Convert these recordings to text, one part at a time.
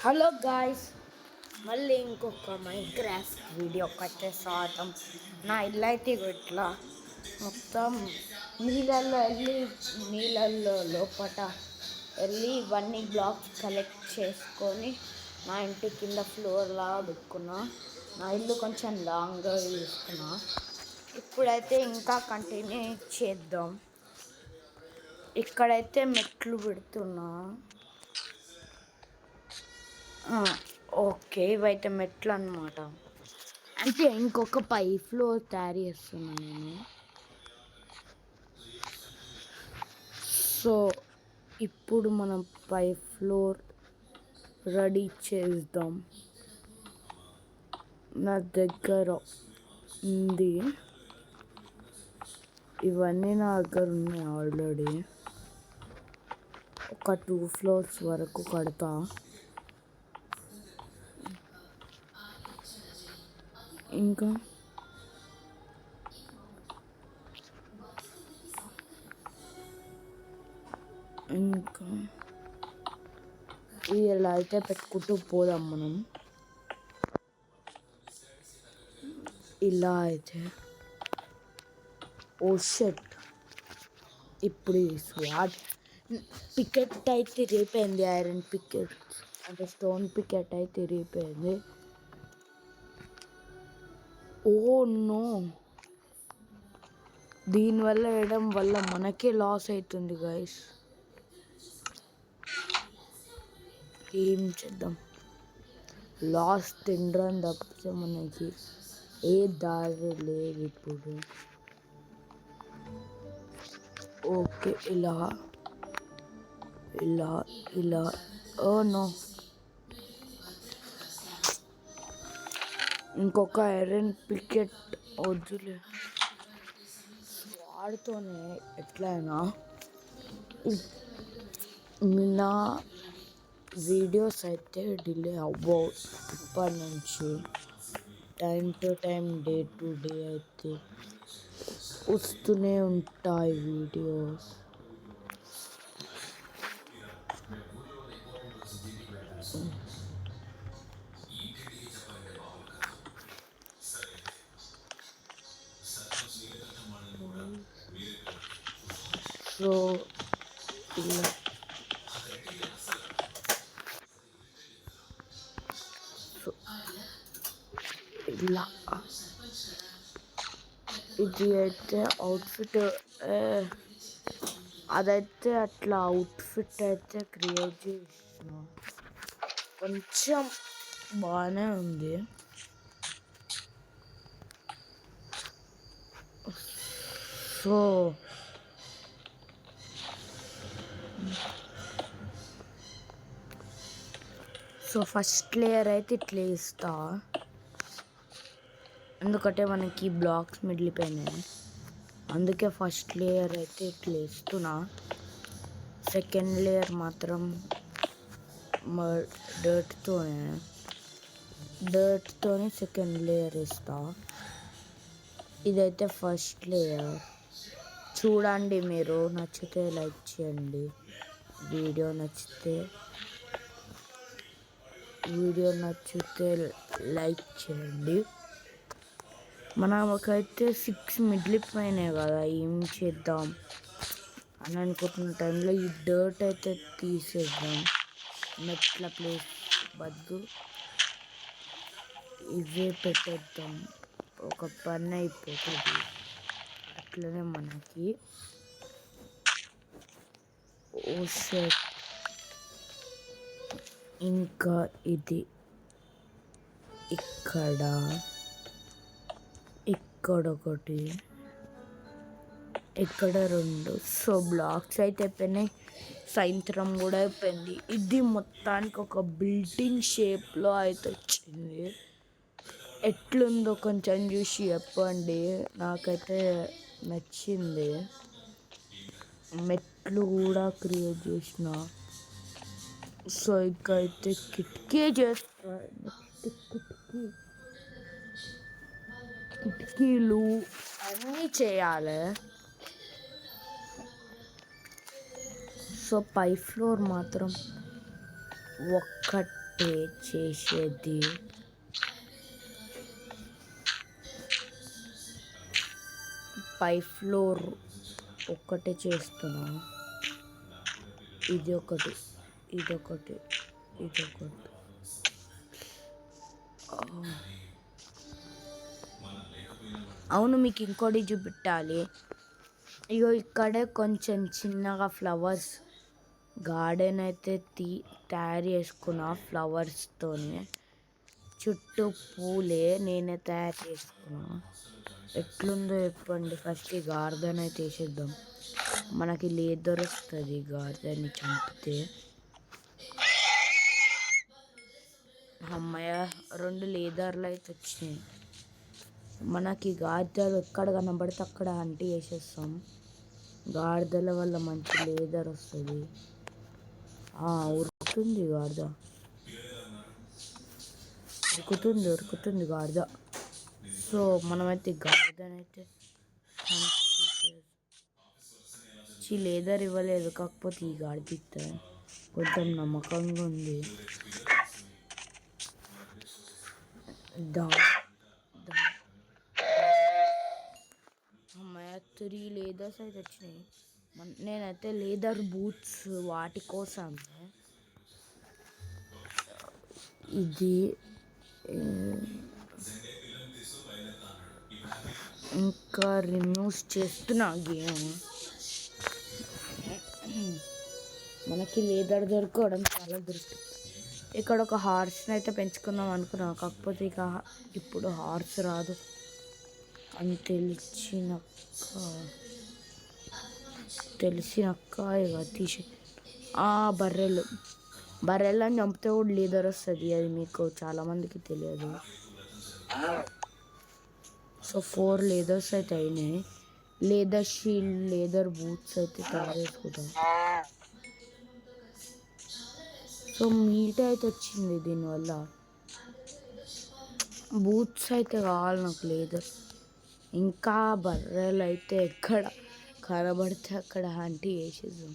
Hello guys, మళ్ళీ ఇంకొక Minecraft వీడియోకి అయితే స్వాగతం. నా ఇల్లు అయితే ఇట్లా మొత్తం నీళ్ళల్లో లోపట వెళ్ళి ఇవన్నీ బ్లాక్స్ కలెక్ట్ చేసుకొని నా ఇంటి కింద ఫ్లోర్ లాగా పెట్టుకున్నా. నా ఇల్లు కొంచెం లాంగ్గా తీసుకున్నా. ఇప్పుడైతే ఇంకా కంటిన్యూ చేద్దాం. ఇక్కడైతే మెట్లు పెడుతున్నా. ఓకే, ఇవైతే మెట్లు అనమాట. అంటే ఇంకొక ఫ్లోర్ తయారు చేస్తున్నాను నేను. సో ఇప్పుడు మనం ఫ్లోర్ రెడీ చేద్దాం. నా దగ్గర ఉంది, ఇవన్నీ నా దగ్గర ఉన్నాయి ఆల్రెడీ. ఒక 2 ఫ్లోర్స్ వరకు కడతా. ఇంకా ఇలా అయితే పెట్టుకుంటూ పోదాం మనం. ఇలా అయితే ఓ షట్, ఇప్పుడు స్వాట్ పికెట్ అయితే రేపోయింది. ఐరన్ పికెట్ అంటే స్టోన్ పికెట్ అయితే రేపోయింది. ఓ నో, దీనివల్ల వేయడం వల్ల మనకే లాస్ అవుతుంది గైస్. ఏం చేద్దాం, లాస్ తినడం తప్పితే మనకి ఏ దారి లేదు ఇప్పుడు. ఓకే, ఇలా ఇలా ఇలా. ఓ నో, ఇంకొక ఐరన్ పికెట్ వద్దులే. వాడితోనే ఎట్లయినా నా వీడియోస్ అయితే డిలే అవ్వవు. ఇప్పటి నుంచి time to time, day to day అయితే వస్తూనే ఉంటాయి వీడియోస్. సో ఇలా ఇలా ఇది అయితే అవుట్ఫిట్, అదైతే అట్లా అవుట్ఫిట్ అయితే క్రియేట్ చేసిన కొంచెం బాగానే ఉంది. సో ఫస్ట్ లేయర్ అయితే ఇట్లా వేస్తా, ఎందుకంటే మనకి బ్లాక్స్ మిగిలిపోయినాయి. అందుకే ఫస్ట్ లేయర్ అయితే ఇట్లా వేస్తున్నా. సెకండ్ లేయర్ మాత్రం డర్ట్తోనే సెకండ్ లేయర్ వేస్తా. ఇదైతే ఫస్ట్ లేయర్. చూడండి, మీరు నచ్చితే లైక్ చేయండి. వీడియో నచ్చితే లైక్ చేయండి. మనకైతే 6 మిగిలిపోయినాయి కదా, ఏం చేద్దాం అని అనుకుంటున్న టైంలో ఈ డర్ట్ అయితే తీసేద్దాం. మెట్ల ప్లేస్ బద్దు ఇవే పెట్టేద్దాం, ఒక పని అయిపోతుంది. అట్లనే మనకి ఇంకా ఇది ఇక్కడొకటి, ఇక్కడ 2. సో బ్లాక్స్ అయితే అయిపోయినాయి, సాయంత్రం కూడా అయిపోయింది. ఇది మొత్తానికి ఒక బిల్డింగ్ షేప్లో అయితే వచ్చింది. ఎట్లుందో కొంచెం చూసి చెప్పండి, నాకైతే నచ్చింది. మెట్లు కూడా క్రియేట్ చేసిన. సో ఇకైతే కిటికీ చేస్తాను. కిటికీలు అన్నీ చేయాలి. సో ఫ్లోర్ మాత్రం ఒకటే చేసేది. పై ఫ్లోర్ ఒక్కటే చేస్తున్నా. ఇదొకటి. అవును, మీకు ఇంకోటి చూపెట్టాలి. ఇగో ఇక్కడే కొంచెం చిన్నగా ఫ్లవర్స్ గార్డెన్ అయితే తయారు చేసుకున్నా. ఫ్లవర్స్తోనే చుట్టూ పూలే నేనే తయారు చేసుకున్నా. ఎట్లుందో చెప్పండి. ఫస్ట్ ఈ గార్డెన్ అయితే వేసేద్దాం. మనకి లేదర్ వస్తుంది గార్డెన్ని చంపితే. అమ్మాయ 2 లేదర్లు అయితే వచ్చినాయి. మనకి గాడిదలు ఎక్కడ కనబడితే అక్కడ అంటి వేసేస్తాం. గాడిదల వల్ల మంచి లేదర్ వస్తుంది. ఉరుకుతుంది గాడిద, ఉరుకుతుంది గాడిద. సో మనమైతే గాడిదనైతే లేదర్ ఇవ్వలేదు, కాకపోతే ఈ గాడిద ఇస్తే కొంచెం నమ్మకంగా ఉంది. అమ్మాయి 3 లేదర్స్ అయితే వచ్చినాయి. నేనైతే లేదర్ బూట్స్ వాటి కోసం ఇది ఇంకా రిమూవ్ చేస్తున్నా గేమ్. మనకి లేదర్ దొరకడం చాలా దొరుకుతుంది. ఇక్కడ ఒక హార్స్ని అయితే పెంచుకుందాం అనుకున్నా, కాకపోతే ఇక ఇప్పుడు హార్స్ రాదు అని తెలిసినాక ఇక తీసి బర్రెలను చంపితే కూడా లేదర్ వస్తుంది. అది మీకు చాలామందికి తెలియదు. సో 4 లేదర్స్ అయితే అయినాయి. లేదర్ షీల్డ్, లేదర్ బూట్స్ అయితే తయారు చేసుకుంటాం. సో మీట్ అయితే వచ్చింది దీనివల్ల. బూట్స్ అయితే కావాలి నాకు లేదర్. ఇంకా బర్రెలు అయితే ఎక్కడ కనబడితే అక్కడ ఆంటీ వేసేద్దాం.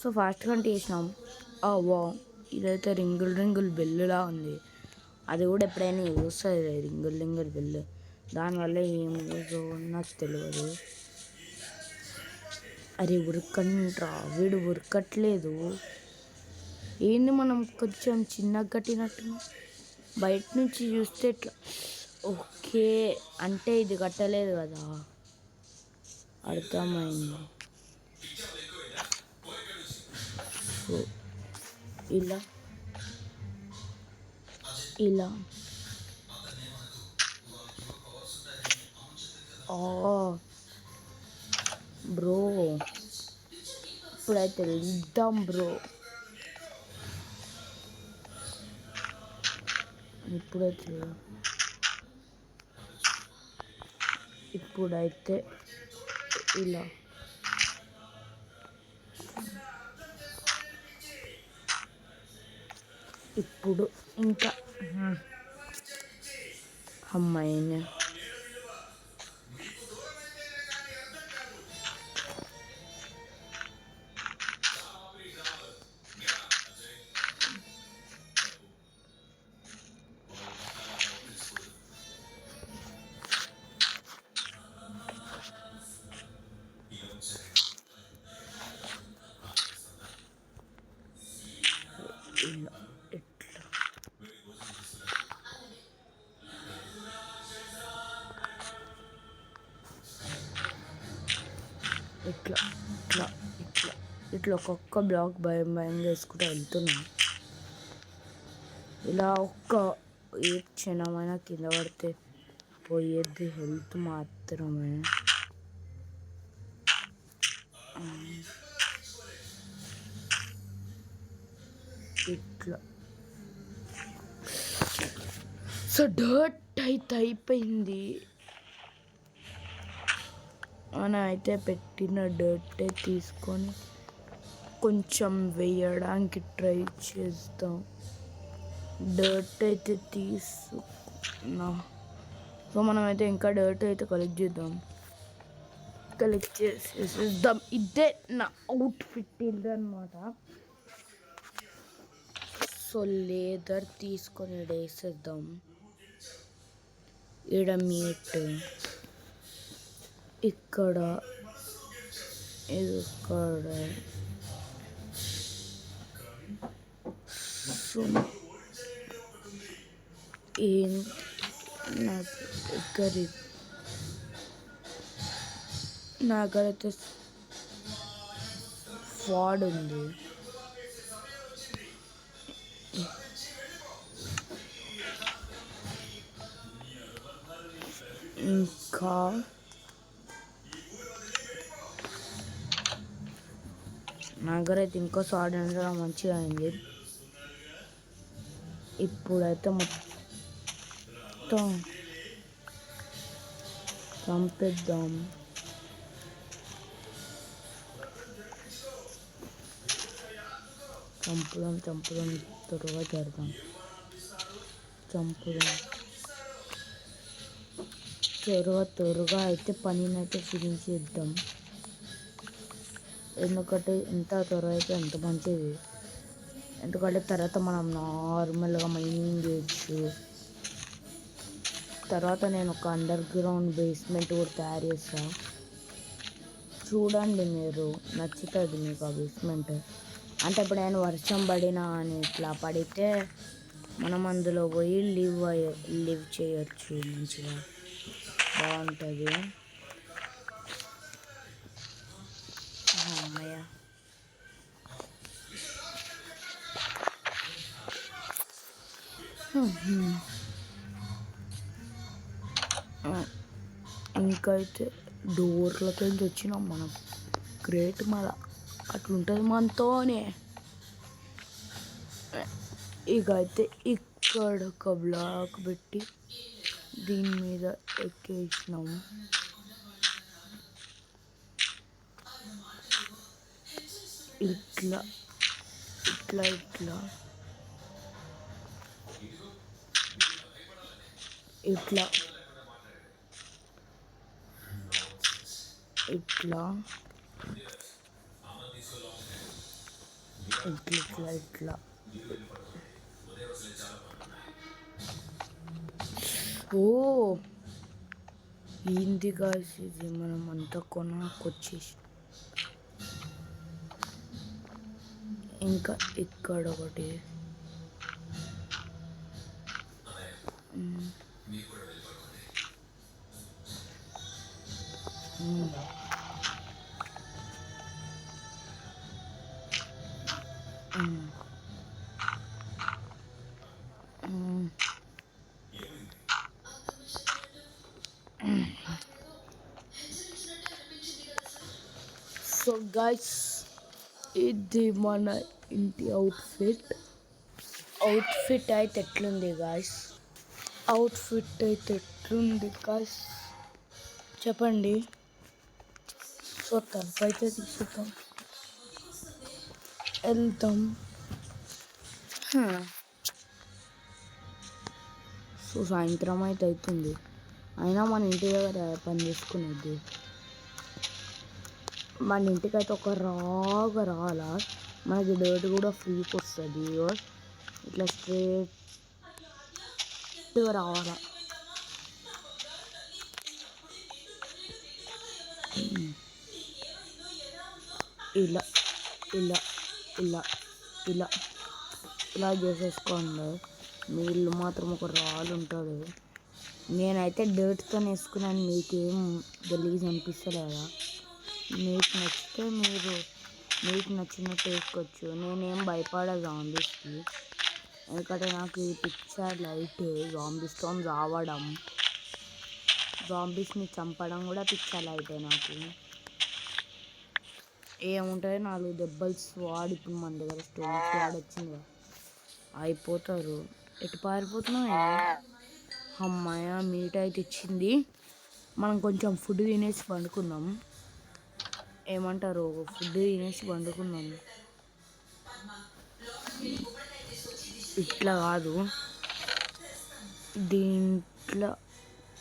సో ఫాస్ట్గా అంటే వేసినాం. వా, ఇదైతే రింగుల్ బెల్లులా ఉంది. అది కూడా ఎప్పుడైనా యూజ్ వస్తుంది, రింగుల్ బెల్లు. దానివల్ల ఏం యూజ్ నాకు తెలియదు. అరే ఉరకండ్రా, వీడు ఉరకట్లేదు. ఏంది మనం కొంచెం చిన్నగా కట్టినట్టు. బయట నుంచి చూస్తే ఇట్లా ఓకే అంటే ఇది కట్టలేదు కదా, అర్థమైంది. సో ఇలా బ్రో ఇప్పుడైతే ఇద్దాం బ్రో. ఇప్పుడైతే ఇలా ఇప్పుడు ఇంకా అమ్మాయిని ఇట్లా ఒక్కొక్క బ్లాక్ భయంగా వేసుకుంటూ వెళ్తున్నా. ఇలా ఏ క్షణమైనా కింద పడితే పోయేది హెల్త్ మాత్రమే. ఇట్లా సో డర్ట్ అయితే అయిపోయింది. మనం అయితే పెట్టిన డర్ట్ తీసుకొని కొంచెం వేయడానికి ట్రై చేద్దాం. డర్ట్ అయితే తీసుకున్నా. సో మనమైతే ఇంకా డర్ట్ అయితే కలెక్ట్ చేద్దాం. కలెక్ట్ చేసేద్దాం. ఇదే నా అవుట్ఫిట్ ఇదన్నమాట. సో లేదర్ తీసుకొని వేసేద్దాం. ఈడ మీట్, ఇక్కడ ఇక్కడ సో నా దగ్గరైతే ఫాడ్ ఉంది. ఇంకా నా దగ్గరైతే ఇంకో సాడ్ ఉండడం మంచిగా అయింది. ఇప్పుడైతే మొత్తం చంపేద్దాం. చంపుదాం త్వరగా జరగం. త్వరగా అయితే పనినైతే ఫినిష్ చేద్దాం. ఎందుకంటే ఎంత త్వరగా అయితే ఎంత మంచిది. ఎందుకంటే తర్వాత మనం నార్మల్గా మైనింగ్ చేయొచ్చు. తర్వాత నేను ఒక అండర్ గ్రౌండ్ బేస్మెంట్ కూడా తయారు చేస్తాను. చూడండి, మీరు నచ్చుతుంది మీకు ఆ బేస్మెంట్. అంటే ఇప్పుడు నేను వర్షం పడినా అని ఇట్లా పడితే మనం అందులో పోయి లివ్ చేయొచ్చు. మంచిగా బాగుంటుంది. అమ్మయ్య, ఇంకైతే డోర్లకి వచ్చినాం మనం. గ్రేట్, మళ్ళా అట్లుంటుంది మనతోనే. ఇక అయితే ఇక్కడ ఒక బ్లాక్ పెట్టి దీని మీద ఎక్కేసినాము. ఇట్లా ఇట్లా ఇట్లా ఇట్లా ఇట్లా ఇట్లా ఇట్లా ఓ ఏంది గాయ్స్ ఇది, మనం అంతా కొనాకొచ్చేసి. ఇంకా ఇక్కడ ఒకటి సో గైస్, ఇది మన ఇంటి అవుట్ఫిట్ అయితే ఎట్లుంది గాయస్? చెప్పండి. సో తలుపు అయితే తీసుకుంటాం, వెళ్తాం. సో సాయంత్రం అయితే అవుతుంది. అయినా మన ఇంటి దగ్గర పని చేసుకునేది. మన ఇంటికైతే ఒక రావాలా, మనకి డర్ట్ కూడా ఫ్రీకి వస్తుంది. ఇట్లా స్ట్రేట్గా రావాలా. ఇలా ఇలా ఇలా ఇలా ఇలా చేసేసుకోండి. నీళ్ళు మాత్రం ఒక రాళ్ళు ఉంటుంది. నేనైతే డర్ట్తో వేసుకున్నాను. మీకేం గలీజ్ అనిపిస్తలేదా? మీకు నచ్చితే మీకు నచ్చినట్టు వేసుకోవచ్చు. నేనేం భయపడ జాంబీస్కి, ఎందుకంటే నాకు ఈ పిక్చర్ లైట్ జాంబీస్తో రావడం, జాంబీస్ని చంపడం కూడా పిక్చర్ లైటే. నాకు ఏముంటుంది, 4 దెబ్బలు స్వాడ్. ఇప్పుడు మన దగ్గర స్టోన్ స్వాడ్ వచ్చింది, అయిపోతారు. ఎటు పారిపోతున్నాయి? అమ్మాయ మీట్ అయితే ఇచ్చింది. మనం కొంచెం ఫుడ్ తినేసి పండుకుందాం. ఏమంటారు? ఫుడ్ తినేసి పండుకుందాం. ఇట్లా కాదు, దీంట్లో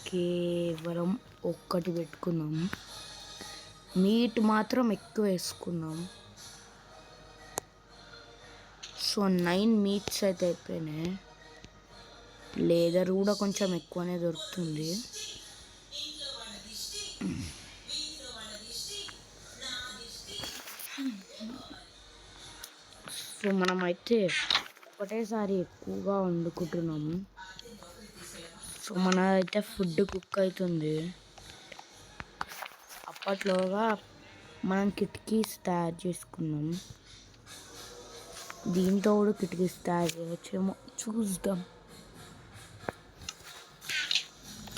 కేవలం ఒక్కటి పెట్టుకుందాం. మీట్ మాత్రం ఎక్కువ వేసుకున్నాం. సో 9 మీట్స్ అయితే అయిపోయినాయి. లేదర్ కూడా కొంచెం ఎక్కువనే దొరుకుతుంది. సో మనమైతే ఒకటేసారి ఎక్కువగా వండుకుంటున్నాము. సో మనదైతే ఫుడ్ కుక్ అవుతుంది. అప్పట్లోగా మనం కిటికీస్ తయారు చేసుకున్నాం. దీంతో కూడా కిటికీస్ తయారు చేయవచ్చేమో చూద్దాం.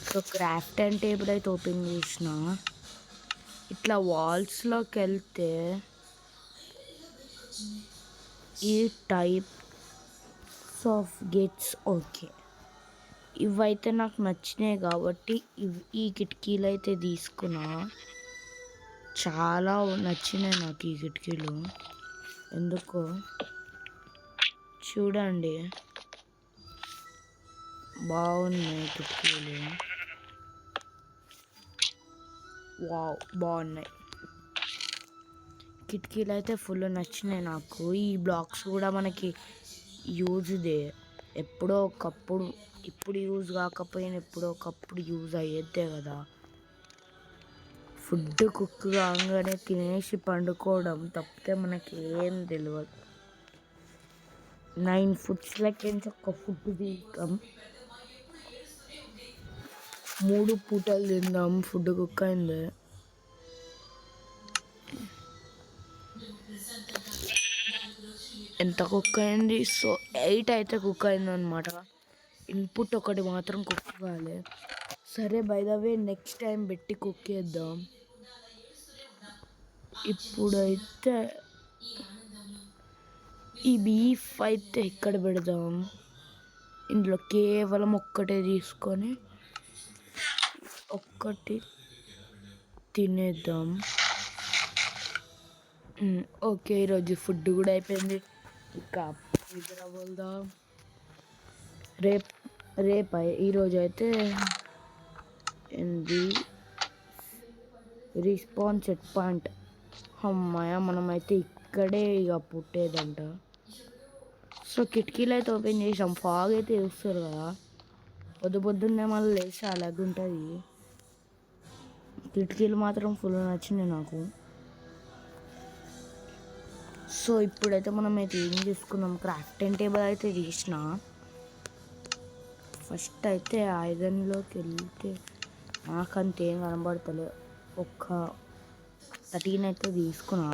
సో క్రాఫ్ట్ అండ్ టేబుల్ అయితే ఓపెన్ చేసిన. ఇట్లా వాల్స్లోకి వెళ్తే ఈ టైప్స్ ఆఫ్ గేట్స్ ఓకే, ఇవైతే నాకు నచ్చినాయి కాబట్టి ఈ కిటికీలు అయితే తీసుకున్నా. చాలా నచ్చినాయి నాకు ఈ కిటికీలు ఎందుకో. చూడండి బాగున్నాయి కిటికీలు. వావ్, బాగున్నాయి కిటికీలు అయితే ఫుల్ నచ్చినాయి నాకు. ఈ బ్లాక్స్ కూడా మనకి యూజ్దే. ఎప్పుడో ఒకప్పుడు, ఇప్పుడు యూజ్ కాకపోయినా ఎప్పుడో ఒకప్పుడు యూజ్ అయ్యేదే కదా. ఫుడ్ కుక్ కాగానే తినేసి పండుకోవడం తప్పితే మనకి ఏం తెలియదు. 9 ఫుడ్స్లకి ఒక ఫుడ్ తింటాం, 3 పూటలు తిందాం. ఫుడ్ కుక్ అయింది. ఎంత కుక్ అయింది? సో 8 అయితే కుక్ అయింది అనమాట. ఇన్పుట్ ఒకటి మాత్రం కుక్ కావాలి. సరే, by the way next time పెట్టి కుక్ చేద్దాం. ఇప్పుడైతే ఈ బీఫ్ అయితే ఇక్కడ పెడదాం. ఇందులో కేవలం ఒక్కటే తీసుకొని ఒక్కటి తినేద్దాం. ఓకే, ఈరోజు ఫుడ్ కూడా అయిపోయింది. ఇక నిద్ర పోదాం. రేపు ఈరోజు అయితే ఏంది రిస్పాన్స్ సెట్ పాయింట్. అమ్మాయ, మనమైతే ఇక్కడే ఇక పుట్టేదంట. సో కిటికీలు అయితే ఓపెన్ చేసాం. ఫాగ్ అయితే చూస్తారు కదా, పొద్దున్నే మళ్ళీ లేచి అలాగే ఉంటుంది. కిటికీలు మాత్రం ఫుల్ నచ్చినాయి నాకు. సో ఇప్పుడైతే మనం అయితే ఏం చేసుకున్నాం, క్రాఫ్ట్ అండ్ టేబుల్ అయితే తీసిన. ఫస్ట్ అయితే ఐరన్లోకి వెళ్తే నాకంతేం కనబడతలే. ఒక 13 అయితే తీసుకున్నా.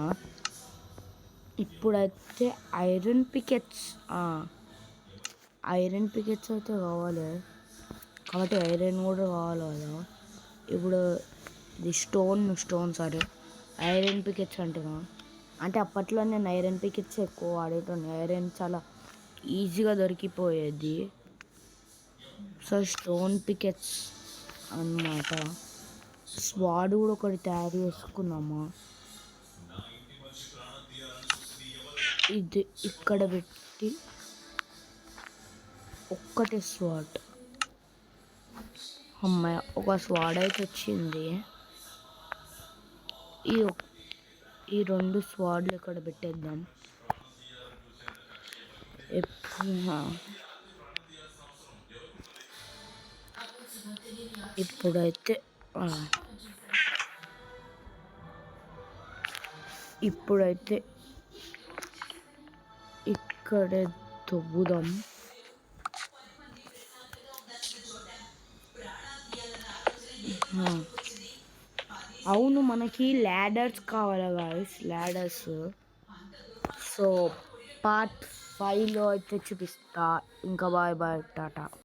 ఇప్పుడైతే ఐరన్ పికెట్స్ అయితే కావాలి కాబట్టి ఐరన్ కూడా కావాలి కదా. ఇప్పుడు ఇది స్టోన్ సరే, ఐరన్ పికెట్స్ అంటున్నా. అంటే అప్పట్లో నేను ఐరన్ పికెట్స్ ఎక్కువ వాడేటోని. ఐరన్ చాలా ఈజీగా దొరికిపోయేది. సో స్టోన్ పికెట్స్ అన్నమాట. స్వాడ్ కూడా ఒకటి తయారు చేసుకున్నామా. ఇది ఇక్కడ పెట్టి ఒక్కటే స్వాడ్. అమ్మాయి, ఒక స్వాడ్ అయితే వచ్చింది. ఈ 2 స్వాడ్లు ఇక్కడ పెట్టేద్దాం. ఇప్పుడైతే ఇక్కడే తవ్వుదాం. అవును, మనకి ల్యాడర్స్ కావాలి గాయ్స్, ల్యాడర్స్. సో పార్ట్ 5లో అయితే చూపిస్తా. ఇంకా బాయ్ టాటా.